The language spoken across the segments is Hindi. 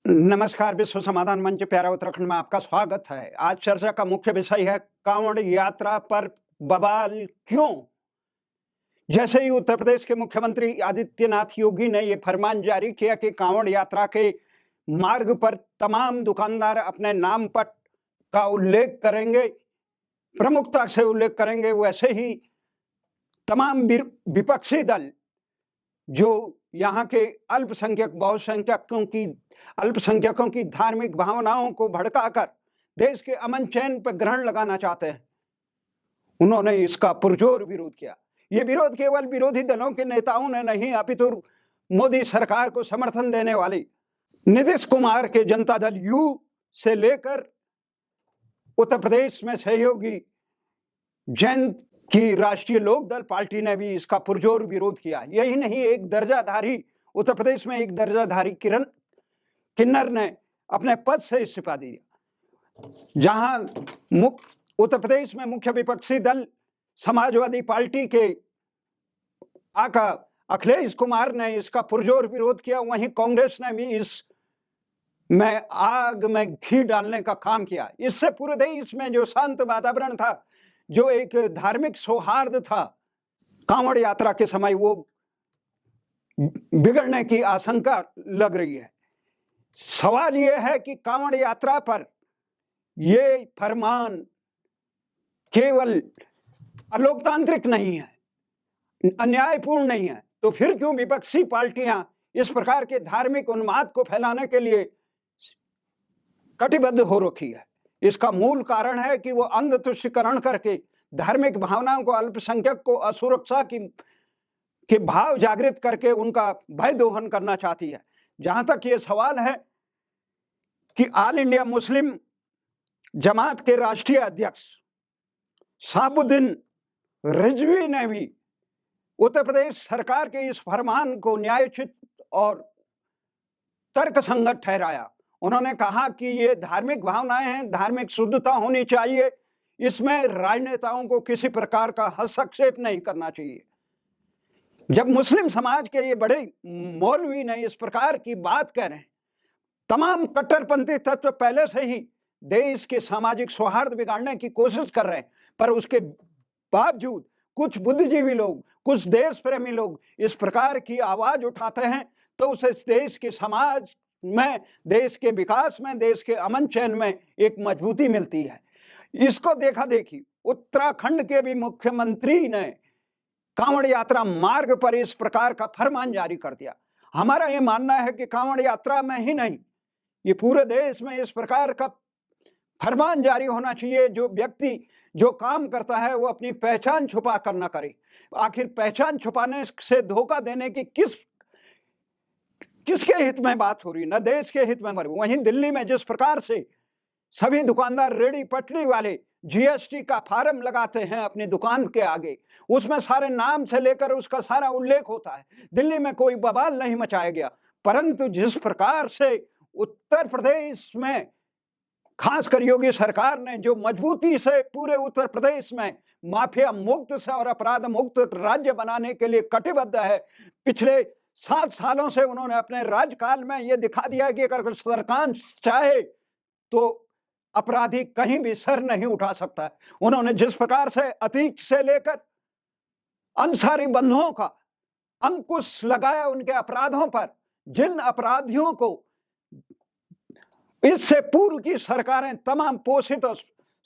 नमस्कार, विश्व समाधान मंच प्यारा उत्तराखंड में आपका स्वागत है। आज चर्चा का मुख्य विषय है कांवड़ यात्रा पर बवाल क्यों? जैसे ही उत्तर प्रदेश के मुख्यमंत्री आदित्यनाथ योगी ने ये फरमान जारी किया कि कांवड़ यात्रा के मार्ग पर तमाम दुकानदार अपने नाम पट का उल्लेख करेंगे, प्रमुखता से उल्लेख करेंगे, वैसे ही तमाम विपक्षी दल जो यहाँ के अल्पसंख्यकों की धार्मिक भावनाओं को भड़काकर देश के अमन चैन पर ग्रहण लगाना चाहते हैं, उन्होंने इसका पुरजोर विरोध किया। ये विरोध केवल विरोधी दलों के नेताओं ने नहीं, अपितु मोदी सरकार को समर्थन देने वाली नीतीश कुमार के जनता दल यू से लेकर उत्तर प्रदेश में सहयोगी जैन की राष्ट्रीय लोकदल पार्टी ने भी इसका पुरजोर विरोध किया। यही नहीं, उत्तर प्रदेश में एक दर्जाधारी किन्नर ने अपने पद से इस्तीफा दिया। जहां उत्तर प्रदेश में मुख्य विपक्षी दल समाजवादी पार्टी के आका अखिलेश कुमार ने इसका पुरजोर विरोध किया, वहीं कांग्रेस ने भी इस में आग में घी डालने का काम किया। इससे पूरे देश में जो शांत वातावरण था, जो एक धार्मिक सौहार्द था कांवड़ यात्रा के समय, वो बिगड़ने की आशंका लग रही है। सवाल यह है कि कांवड़ यात्रा पर ये फरमान केवल अलोकतांत्रिक नहीं है, अन्यायपूर्ण नहीं है, तो फिर क्यों विपक्षी पार्टियां इस प्रकार के धार्मिक उन्माद को फैलाने के लिए कटिबद्ध हो रखी है? इसका मूल कारण है कि वो अंध तुष्टीकरण करके धार्मिक भावनाओं को, अल्पसंख्यक को असुरक्षा के भाव जागृत करके उनका भय दोहन करना चाहती है। जहां तक ये सवाल है कि ऑल इंडिया मुस्लिम जमात के राष्ट्रीय अध्यक्ष शहाबुद्दीन रिजवी ने भी उत्तर प्रदेश सरकार के इस फरमान को न्यायोचित और तर्कसंगत ठहराया। उन्होंने कहा कि ये धार्मिक भावनाएं हैं, धार्मिक शुद्धता होनी चाहिए, इसमें राजनेताओं को किसी प्रकार का हस्तक्षेप नहीं करना चाहिए। जब मुस्लिम समाज के ये बड़े मौलवी ने इस प्रकार की बात कह रहे हैं, तमाम कट्टरपंथी तत्व पहले से ही देश के सामाजिक सौहार्द बिगाड़ने की कोशिश कर रहे हैं, पर उसके बावजूद कुछ बुद्धिजीवी लोग, कुछ देश प्रेमी लोग इस प्रकार की आवाज उठाते हैं, तो उसे देश के समाज में, देश के विकास में, देश के अमन चैन में एक मजबूती मिलती है। इसको देखा देखी उत्तराखंड के भी मुख्यमंत्री ने कांवड़ यात्रा मार्ग पर इस प्रकार का फरमान जारी कर दिया। हमारा यह मानना है कि कांवड़ यात्रा में ही नहीं, ये पूरे देश में इस प्रकार का फरमान जारी होना चाहिए। जो व्यक्ति जो काम करता है वो अपनी पहचान छुपा कर न करे। आखिर पहचान छुपाने से धोखा देने की किसके हित में बात हो रही, न देश के हित में। वहीं दिल्ली में जिस प्रकार से सभी दुकानदार, रेडी पटरी वाले जीएसटी का फार्म लगाते हैं अपनी दुकान के आगे, उसमें सारे नाम से लेकर उसका सारा उल्लेख होता है, दिल्ली में कोई बवाल नहीं मचाया गया। परंतु जिस प्रकार से उत्तर प्रदेश में खासकर योगी सरकार ने जो मजबूती से पूरे उत्तर प्रदेश में माफिया मुक्त से और अपराध मुक्त राज्य बनाने के लिए कटिबद्ध है, पिछले 7 सालों से उन्होंने अपने राज्यकाल में यह दिखा दिया कि अगर सरकार चाहे तो अपराधी कहीं भी सर नहीं उठा सकता। उन्होंने जिस प्रकार से अतीक से लेकर अंसारी बंधुओं का अंकुश लगाया उनके अपराधों पर, जिन अपराधियों को इससे पूर्व की सरकारें तमाम पोषित और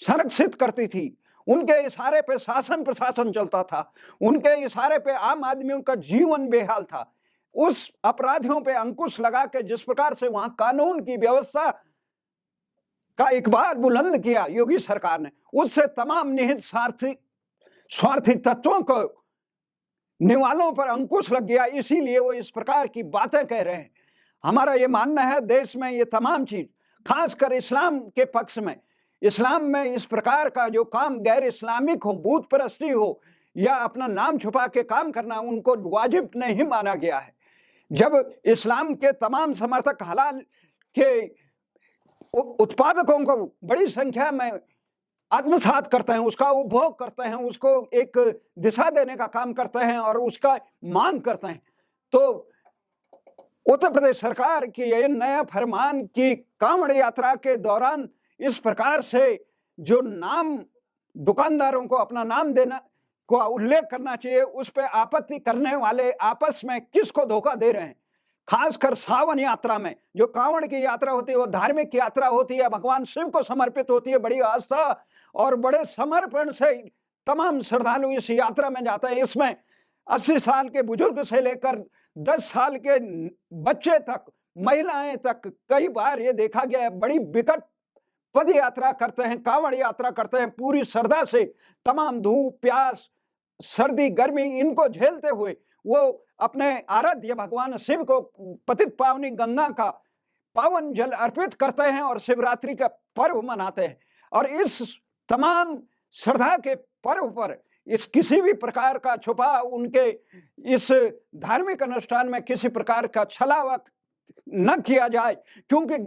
संरक्षित करती थी, उनके इशारे पे शासन प्रशासन चलता था, उनके इशारे पे आम आदमियों का जीवन बेहाल था। उस अपराधियों पे अंकुश लगा के जिस प्रकार से वहां कानून की व्यवस्था का इकबाल बुलंद किया योगी सरकार ने, उससे तमाम निहित स्वार्थी तत्वों को निवालों पर अंकुश लग गया। इसीलिए वो इस प्रकार की बातें कह रहे हैं। हमारा ये मानना है देश में ये तमाम चीज, खासकर इस्लाम के पक्ष में, इस्लाम में इस प्रकार का जो काम गैर इस्लामिक हो, बूत परस्ती हो या अपना नाम छुपा के काम करना, उनको वाजिब नहीं माना गया है। जब इस्लाम के तमाम समर्थक हलाल के उत्पादकों को बड़ी संख्या में आत्मसात करते हैं, उसका उपभोग करते हैं, उसको एक दिशा देने का काम करते हैं और उसका मांग करते हैं, तो उत्तर प्रदेश सरकार की ये नया फरमान कि कांवड़ यात्रा के दौरान इस प्रकार से जो नाम दुकानदारों को अपना नाम देना को उल्लेख करना चाहिए, उस पे आपत्ति करने वाले आपस में किसको धोखा दे रहे हैं। खासकर सावन यात्रा में, जो कांवड़ की यात्रा होती है वो धार्मिक यात्रा होती है, भगवान शिव को समर्पित होती है, बड़ी आस्था और बड़े समर्पण से तमाम श्रद्धालु इस यात्रा में जाते हैं। इसमें 80 साल के बुजुर्ग से लेकर 10 साल के बच्चे तक, महिलाएं तक, कई बार ये देखा गया है बड़ी विकट पद यात्रा करते हैं, कांवड़ यात्रा करते हैं, पूरी श्रद्धा से तमाम धूप प्यास सर्दी गर्मी इनको झेलते हुए वो अपने आराध्य भगवान शिव को पतित पावनी गंगा का पावन जल अर्पित करते हैं और शिवरात्रि का पर्व मनाते हैं। और इस तमाम श्रद्धा के पर्व पर इस किसी भी प्रकार का छुपा उनके इस धार्मिक अनुष्ठान में किसी प्रकार का छलावा न किया जाए, क्योंकि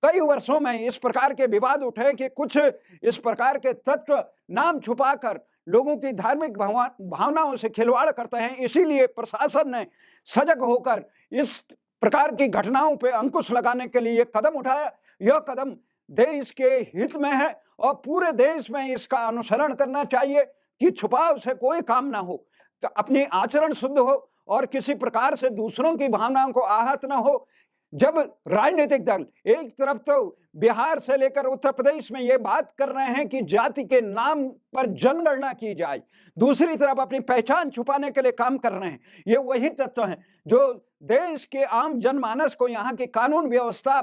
कई वर्षों में इस प्रकार के विवाद उठे कि कुछ इस प्रकार के तत्व नाम छुपाकर लोगों की धार्मिक भावनाओं से खिलवाड़ करते हैं। इसीलिए प्रशासन ने सजग होकर इस प्रकार की घटनाओं पर अंकुश लगाने के लिए कदम उठाया। यह कदम देश के हित में है और पूरे देश में इसका अनुसरण करना चाहिए कि छुपाव से कोई काम ना हो, तो अपनी आचरण शुद्ध हो और किसी प्रकार से दूसरों की भावनाओं को आहत ना हो। जब राजनीतिक दल एक तरफ तो बिहार से लेकर उत्तर प्रदेश में ये बात कर रहे हैं कि जाति के नाम पर जनगणना की जाए, दूसरी तरफ अपनी पहचान छुपाने के लिए काम कर रहे हैं, ये वही तत्व हैं जो देश के आम जनमानस को यहाँ की कानून व्यवस्था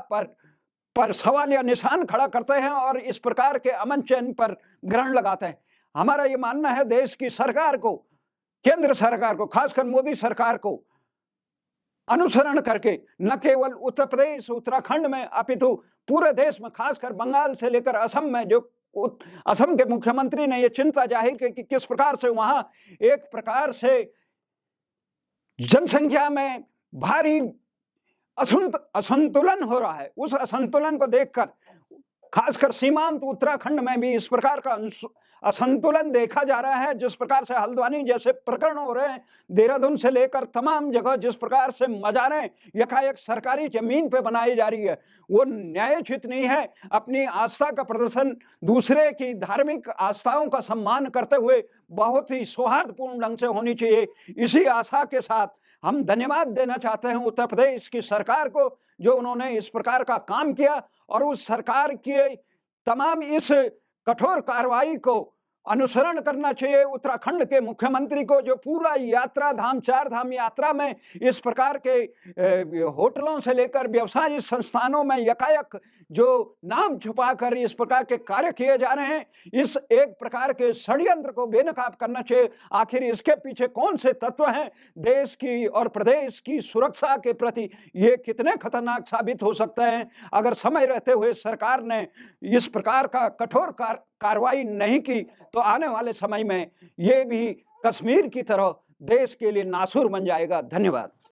पर सवाल या निशान खड़ा करते हैं और इस प्रकार के अमन चैन पर ग्रहण लगाते हैं। हमारा ये मानना है देश की सरकार को, केंद्र सरकार को, खासकर मोदी सरकार को अनुसरण करके न केवल उत्तर प्रदेश उत्तराखंड में अपितु पूरे देश में, खासकर बंगाल से लेकर असम में, जो असम के मुख्यमंत्री ने यह चिंता जाहिर की कि किस प्रकार से वहां एक प्रकार से जनसंख्या में भारी असंतुलन हो रहा है। उस असंतुलन को देखकर खासकर सीमांत उत्तराखंड में भी इस प्रकार का असंतुलन देखा जा रहा है। जिस प्रकार से हल्द्वानी जैसे प्रकरण हो रहे हैं, देहरादून से लेकर तमाम जगह जिस प्रकार से मजारें यकायक सरकारी जमीन पे बनाई जा रही है, वो न्यायोचित नहीं है। अपनी आस्था का प्रदर्शन, दूसरे की धार्मिक आस्थाओं का सम्मान करते हुए बहुत ही सौहार्दपूर्ण ढंग से होनी चाहिए। इसी आशा के साथ हम धन्यवाद देना चाहते हैं उत्तर प्रदेश की सरकार को, जो उन्होंने इस प्रकार का काम किया और उस सरकार की तमाम इस कठोर कार्रवाई को अनुसरण करना चाहिए उत्तराखंड के मुख्यमंत्री को, जो पूरा यात्रा धाम, चार धाम यात्रा में इस प्रकार के होटलों से लेकर व्यवसायिक संस्थानों में यकायक जो नाम छुपाकर इस प्रकार के कार्य किए जा रहे हैं, इस एक प्रकार के षड्यंत्र को बेनकाब करना चाहिए। आखिर इसके पीछे कौन से तत्व हैं, देश की और प्रदेश की सुरक्षा के प्रति ये कितने खतरनाक साबित हो सकते हैं अगर समय रहते हुए सरकार ने इस प्रकार का कठोर कार्रवाई नहीं की, तो आने वाले समय में ये भी कश्मीर की तरह देश के लिए नासूर बन जाएगा। धन्यवाद।